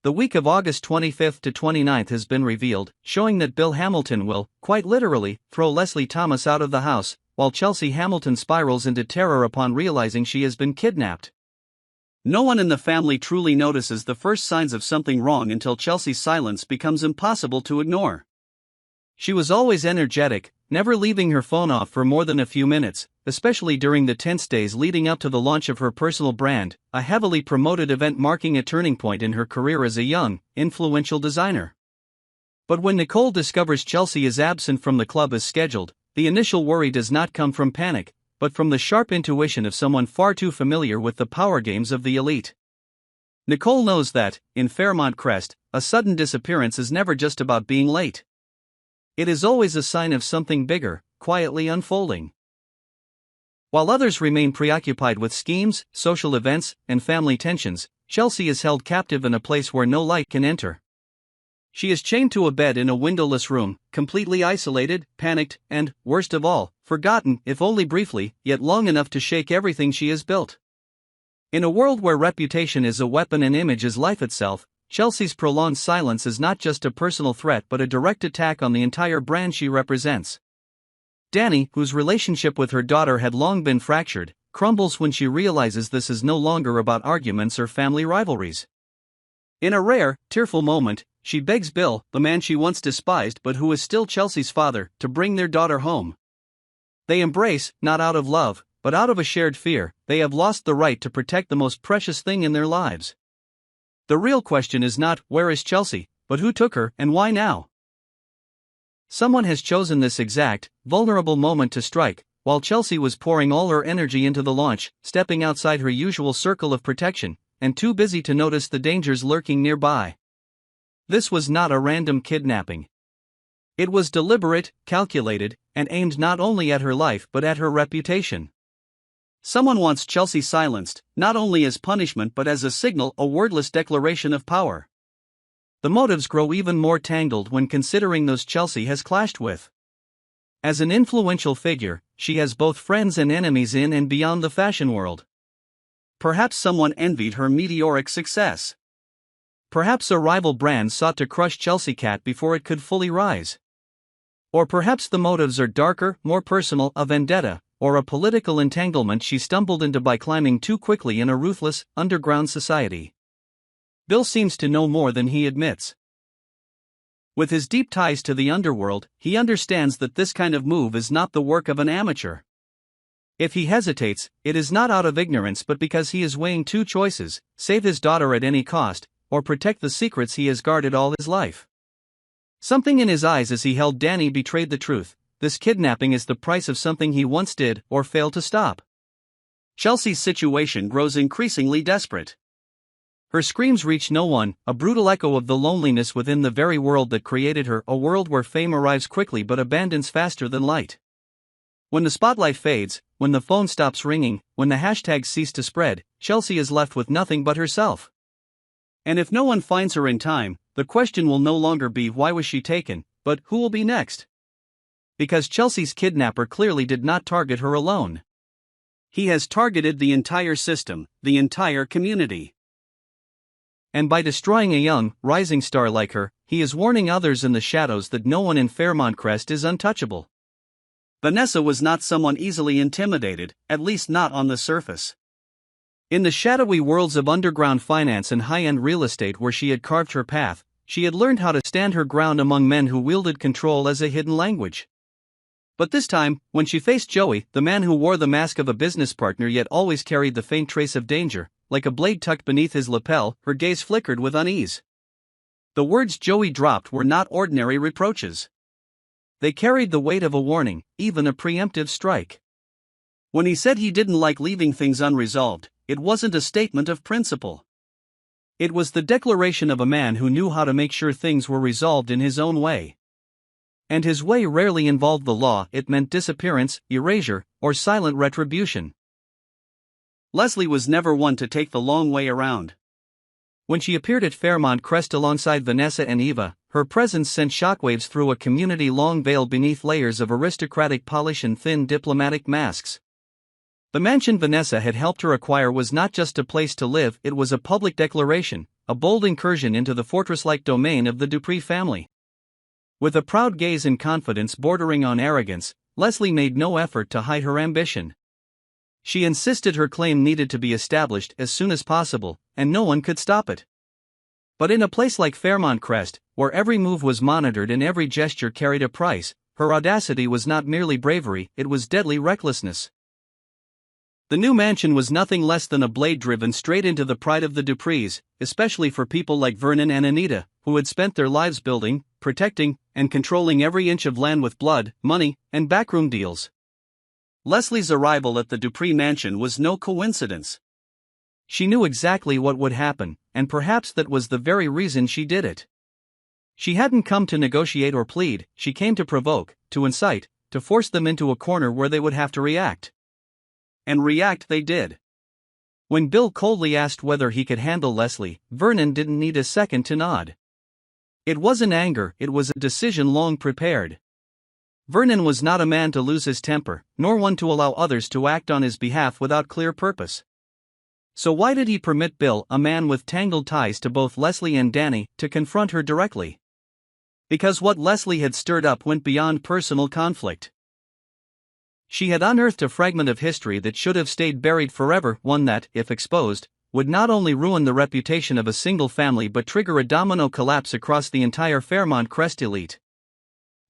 The week of August 25th to 29th has been revealed, showing that Bill Hamilton will, quite literally, throw Leslie Thomas out of the house, while Chelsea Hamilton spirals into terror upon realizing she has been kidnapped. No one in the family truly notices the first signs of something wrong until Chelsea's silence becomes impossible to ignore. She was always energetic, never leaving her phone off for more than a few minutes, especially during the tense days leading up to the launch of her personal brand, a heavily promoted event marking a turning point in her career as a young, influential designer. But when Nicole discovers Chelsea is absent from the club as scheduled, the initial worry does not come from panic, but from the sharp intuition of someone far too familiar with the power games of the elite. Nicole knows that, in Fairmont Crest, a sudden disappearance is never just about being late. It is always a sign of something bigger, quietly unfolding. While others remain preoccupied with schemes, social events, and family tensions, Chelsea is held captive in a place where no light can enter. She is chained to a bed in a windowless room, completely isolated, panicked, and, worst of all, forgotten, if only briefly, yet long enough to shake everything she has built. In a world where reputation is a weapon and image is life itself, Chelsea's prolonged silence is not just a personal threat but a direct attack on the entire brand she represents. Dani, whose relationship with her daughter had long been fractured, crumbles when she realizes this is no longer about arguments or family rivalries. In a rare, tearful moment, she begs Bill, the man she once despised but who is still Chelsea's father, to bring their daughter home. They embrace, not out of love, but out of a shared fear. They have lost the right to protect the most precious thing in their lives. The real question is not, where is Chelsea, but who took her and why now? Someone has chosen this exact, vulnerable moment to strike, while Chelsea was pouring all her energy into the launch, stepping outside her usual circle of protection, and too busy to notice the dangers lurking nearby. This was not a random kidnapping. It was deliberate, calculated, and aimed not only at her life but at her reputation. Someone wants Chelsea silenced, not only as punishment but as a signal, a wordless declaration of power. The motives grow even more tangled when considering those Chelsea has clashed with. As an influential figure, she has both friends and enemies in and beyond the fashion world. Perhaps someone envied her meteoric success. Perhaps a rival brand sought to crush Chelsea Cat before it could fully rise. Or perhaps the motives are darker, more personal, a vendetta, or a political entanglement she stumbled into by climbing too quickly in a ruthless, underground society. Bill seems to know more than he admits. With his deep ties to the underworld, he understands that this kind of move is not the work of an amateur. If he hesitates, it is not out of ignorance but because he is weighing two choices: save his daughter at any cost, or protect the secrets he has guarded all his life. Something in his eyes as he held Dani betrayed the truth. This kidnapping is the price of something he once did or failed to stop. Chelsea's situation grows increasingly desperate. Her screams reach no one, a brutal echo of the loneliness within the very world that created her, a world where fame arrives quickly but abandons faster than light. When the spotlight fades, when the phone stops ringing, when the hashtags cease to spread, Chelsea is left with nothing but herself. And if no one finds her in time, the question will no longer be why was she taken, but who will be next? Because Chelsea's kidnapper clearly did not target her alone. He has targeted the entire system, the entire community. And by destroying a young, rising star like her, he is warning others in the shadows that no one in Fairmont Crest is untouchable. Vanessa was not someone easily intimidated, at least not on the surface. In the shadowy worlds of underground finance and high-end real estate where she had carved her path, she had learned how to stand her ground among men who wielded control as a hidden language. But this time, when she faced Joey, the man who wore the mask of a business partner yet always carried the faint trace of danger, like a blade tucked beneath his lapel, her gaze flickered with unease. The words Joey dropped were not ordinary reproaches. They carried the weight of a warning, even a preemptive strike. When he said he didn't like leaving things unresolved, it wasn't a statement of principle. It was the declaration of a man who knew how to make sure things were resolved in his own way. And his way rarely involved the law. It meant disappearance, erasure, or silent retribution. Leslie was never one to take the long way around. When she appeared at Fairmont Crest alongside Vanessa and Eva, her presence sent shockwaves through a community long veiled beneath layers of aristocratic polish and thin diplomatic masks. The mansion Vanessa had helped her acquire was not just a place to live, it was a public declaration, a bold incursion into the fortress-like domain of the Dupree family. With a proud gaze and confidence bordering on arrogance, Leslie made no effort to hide her ambition. She insisted her claim needed to be established as soon as possible, and no one could stop it. But in a place like Fairmont Crest, where every move was monitored and every gesture carried a price, her audacity was not merely bravery, it was deadly recklessness. The new mansion was nothing less than a blade driven straight into the pride of the Duprees, especially for people like Vernon and Anita, who had spent their lives building, protecting, and controlling every inch of land with blood, money, and backroom deals. Leslie's arrival at the Dupree mansion was no coincidence. She knew exactly what would happen, and perhaps that was the very reason she did it. She hadn't come to negotiate or plead, she came to provoke, to incite, to force them into a corner where they would have to react. And react they did. When Bill coldly asked whether he could handle Leslie, Vernon didn't need a second to nod. It wasn't anger, it was a decision long prepared. Vernon was not a man to lose his temper, nor one to allow others to act on his behalf without clear purpose. So why did he permit Bill, a man with tangled ties to both Leslie and Danny, to confront her directly? Because what Leslie had stirred up went beyond personal conflict. She had unearthed a fragment of history that should have stayed buried forever, one that, if exposed, would not only ruin the reputation of a single family but trigger a domino collapse across the entire Fairmont Crest elite.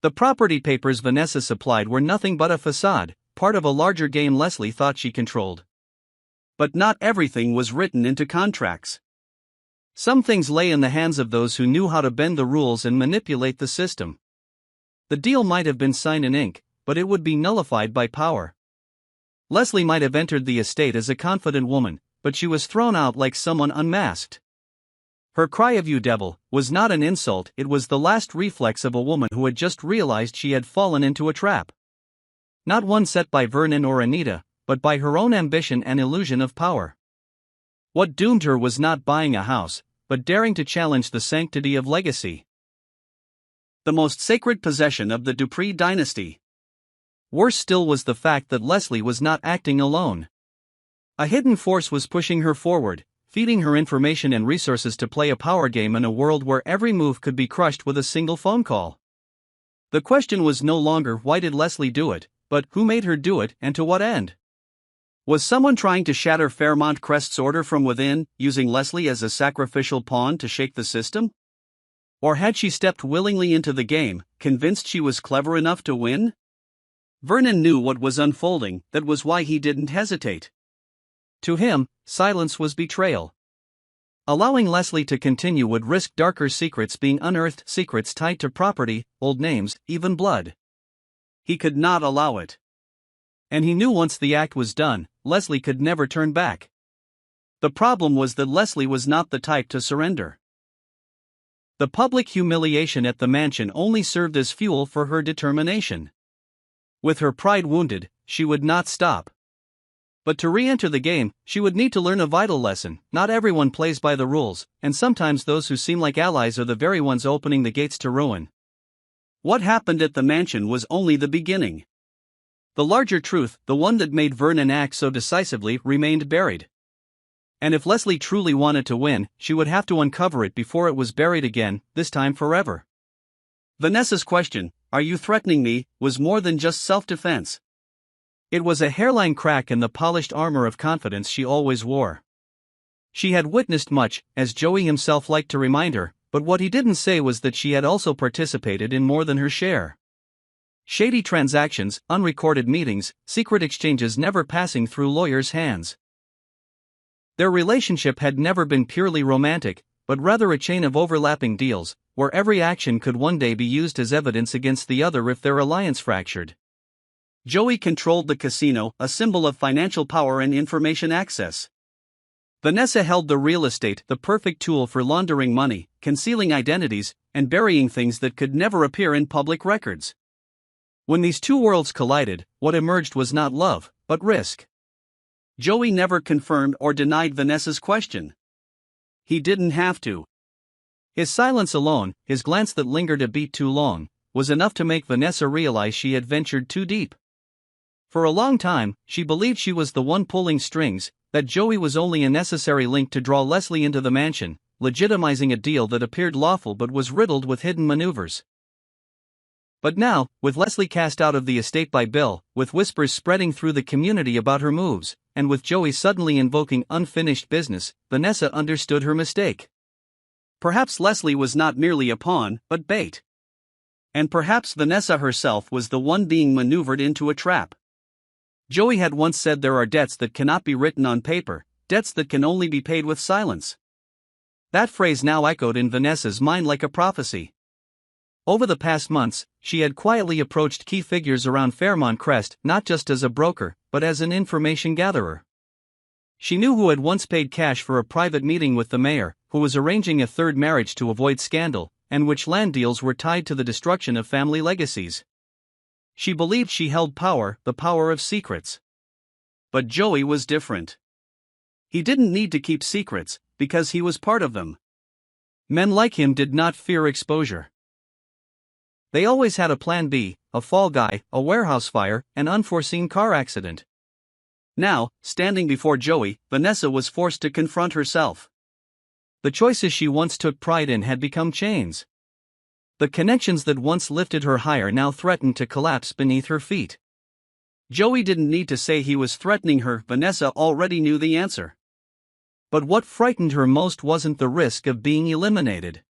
The property papers Vanessa supplied were nothing but a facade, part of a larger game Leslie thought she controlled. But not everything was written into contracts. Some things lay in the hands of those who knew how to bend the rules and manipulate the system. The deal might have been signed in ink, but it would be nullified by power. Leslie might have entered the estate as a confident woman, but she was thrown out like someone unmasked. Her cry of "you devil" was not an insult, it was the last reflex of a woman who had just realized she had fallen into a trap. Not one set by Vernon or Anita, but by her own ambition and illusion of power. What doomed her was not buying a house, but daring to challenge the sanctity of legacy. The most sacred possession of the Dupree dynasty. Worse still was the fact that Leslie was not acting alone. A hidden force was pushing her forward, feeding her information and resources to play a power game in a world where every move could be crushed with a single phone call. The question was no longer why did Leslie do it, but who made her do it and to what end? Was someone trying to shatter Fairmont Crest's order from within, using Leslie as a sacrificial pawn to shake the system? Or had she stepped willingly into the game, convinced she was clever enough to win? Vernon knew what was unfolding, that was why he didn't hesitate. To him, silence was betrayal. Allowing Leslie to continue would risk darker secrets being unearthed, secrets tied to property, old names, even blood. He could not allow it. And he knew once the act was done, Leslie could never turn back. The problem was that Leslie was not the type to surrender. The public humiliation at the mansion only served as fuel for her determination. With her pride wounded, she would not stop. But to re-enter the game, she would need to learn a vital lesson. Not everyone plays by the rules, and sometimes those who seem like allies are the very ones opening the gates to ruin. What happened at the mansion was only the beginning. The larger truth, the one that made Vernon act so decisively, remained buried. And if Leslie truly wanted to win, she would have to uncover it before it was buried again, this time forever. Vanessa's question, "Are you threatening me?" was more than just self-defense. It was a hairline crack in the polished armor of confidence she always wore. She had witnessed much, as Joey himself liked to remind her, but what he didn't say was that she had also participated in more than her share. Shady transactions, unrecorded meetings, secret exchanges never passing through lawyers' hands. Their relationship had never been purely romantic, but rather a chain of overlapping deals, where every action could one day be used as evidence against the other if their alliance fractured. Joey controlled the casino, a symbol of financial power and information access. Vanessa held the real estate, the perfect tool for laundering money, concealing identities, and burying things that could never appear in public records. When these two worlds collided, what emerged was not love, but risk. Joey never confirmed or denied Vanessa's question. He didn't have to. His silence alone, his glance that lingered a beat too long, was enough to make Vanessa realize she had ventured too deep. For a long time, she believed she was the one pulling strings, that Joey was only a necessary link to draw Leslie into the mansion, legitimizing a deal that appeared lawful but was riddled with hidden maneuvers. But now, with Leslie cast out of the estate by Bill, with whispers spreading through the community about her moves, and with Joey suddenly invoking unfinished business, Vanessa understood her mistake. Perhaps Leslie was not merely a pawn, but bait. And perhaps Vanessa herself was the one being maneuvered into a trap. Joey had once said there are debts that cannot be written on paper, debts that can only be paid with silence. That phrase now echoed in Vanessa's mind like a prophecy. Over the past months, she had quietly approached key figures around Fairmont Crest not just as a broker, but as an information gatherer. She knew who had once paid cash for a private meeting with the mayor, who was arranging a third marriage to avoid scandal, and which land deals were tied to the destruction of family legacies. She believed she held power, the power of secrets. But Joey was different. He didn't need to keep secrets, because he was part of them. Men like him did not fear exposure. They always had a plan B, a fall guy, a warehouse fire, an unforeseen car accident. Now, standing before Joey, Vanessa was forced to confront herself. The choices she once took pride in had become chains. The connections that once lifted her higher now threatened to collapse beneath her feet. Joey didn't need to say he was threatening her, Vanessa already knew the answer. But what frightened her most wasn't the risk of being eliminated.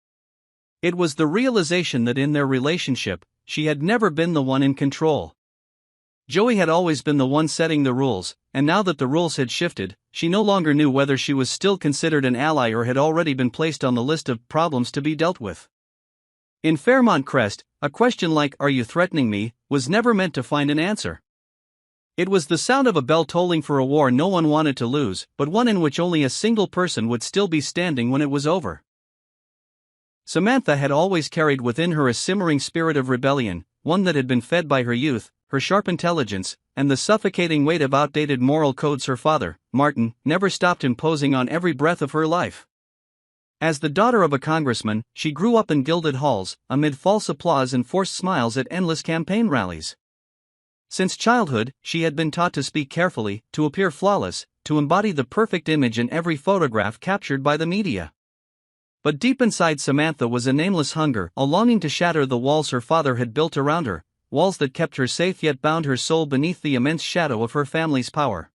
It was the realization that in their relationship, she had never been the one in control. Joey had always been the one setting the rules, and now that the rules had shifted, she no longer knew whether she was still considered an ally or had already been placed on the list of problems to be dealt with. In Fairmont Crest, a question like, "Are you threatening me?" was never meant to find an answer. It was the sound of a bell tolling for a war no one wanted to lose, but one in which only a single person would still be standing when it was over. Samantha had always carried within her a simmering spirit of rebellion, one that had been fed by her youth, her sharp intelligence, and the suffocating weight of outdated moral codes her father, Martin, never stopped imposing on every breath of her life. As the daughter of a congressman, she grew up in gilded halls, amid false applause and forced smiles at endless campaign rallies. Since childhood, she had been taught to speak carefully, to appear flawless, to embody the perfect image in every photograph captured by the media. But deep inside Samantha was a nameless hunger, a longing to shatter the walls her father had built around her, walls that kept her safe yet bound her soul beneath the immense shadow of her family's power.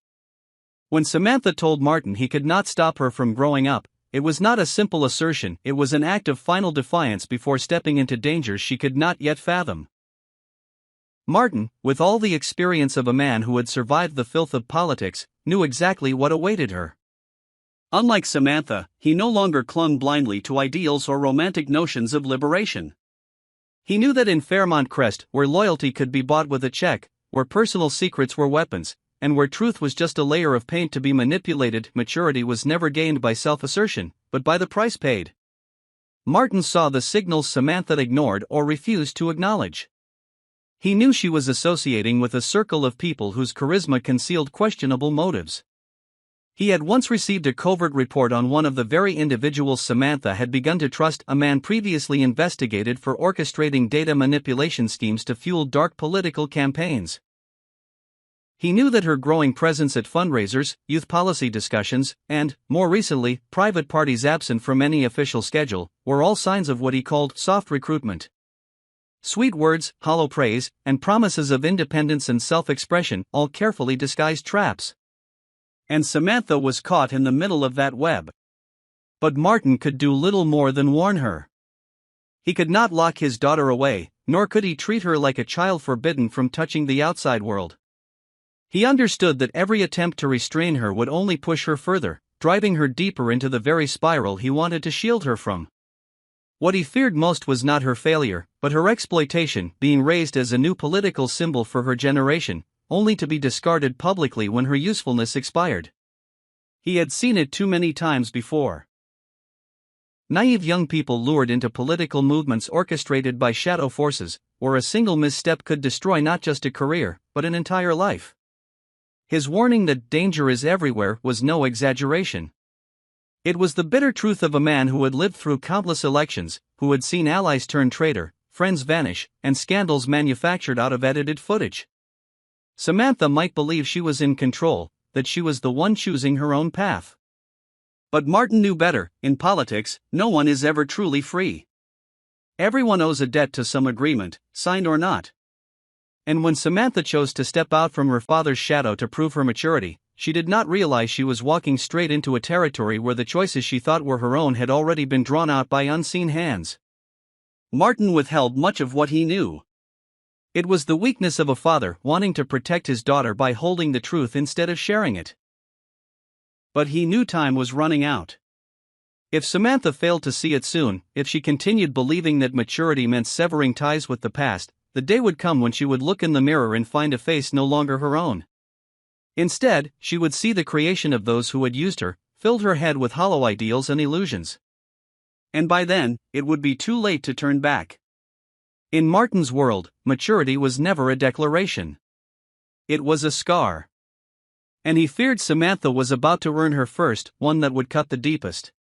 When Samantha told Martin he could not stop her from growing up, it was not a simple assertion, it was an act of final defiance before stepping into dangers she could not yet fathom. Martin, with all the experience of a man who had survived the filth of politics, knew exactly what awaited her. Unlike Samantha, he no longer clung blindly to ideals or romantic notions of liberation. He knew that in Fairmont Crest, where loyalty could be bought with a check, where personal secrets were weapons, and where truth was just a layer of paint to be manipulated, maturity was never gained by self-assertion, but by the price paid. Martin saw the signals Samantha ignored or refused to acknowledge. He knew she was associating with a circle of people whose charisma concealed questionable motives. He had once received a covert report on one of the very individuals Samantha had begun to trust, a man previously investigated for orchestrating data manipulation schemes to fuel dark political campaigns. He knew that her growing presence at fundraisers, youth policy discussions, and, more recently, private parties absent from any official schedule, were all signs of what he called soft recruitment. Sweet words, hollow praise, and promises of independence and self-expression, all carefully disguised traps. And Samantha was caught in the middle of that web. But Martin could do little more than warn her. He could not lock his daughter away, nor could he treat her like a child forbidden from touching the outside world. He understood that every attempt to restrain her would only push her further, driving her deeper into the very spiral he wanted to shield her from. What he feared most was not her failure, but her exploitation, being raised as a new political symbol for her generation, only to be discarded publicly when her usefulness expired. He had seen it too many times before. Naive young people lured into political movements orchestrated by shadow forces, where a single misstep could destroy not just a career, but an entire life. His warning that danger is everywhere was no exaggeration. It was the bitter truth of a man who had lived through countless elections, who had seen allies turn traitor, friends vanish, and scandals manufactured out of edited footage. Samantha might believe she was in control, that she was the one choosing her own path. But Martin knew better. In politics, no one is ever truly free. Everyone owes a debt to some agreement, signed or not. And when Samantha chose to step out from her father's shadow to prove her maturity, she did not realize she was walking straight into a territory where the choices she thought were her own had already been drawn out by unseen hands. Martin withheld much of what he knew. It was the weakness of a father wanting to protect his daughter by holding the truth instead of sharing it. But he knew time was running out. If Samantha failed to see it soon, if she continued believing that maturity meant severing ties with the past, the day would come when she would look in the mirror and find a face no longer her own. Instead, she would see the creation of those who had used her, filled her head with hollow ideals and illusions. And by then, it would be too late to turn back. In Martin's world, maturity was never a declaration. It was a scar. And he feared Samantha was about to earn her first, one that would cut the deepest.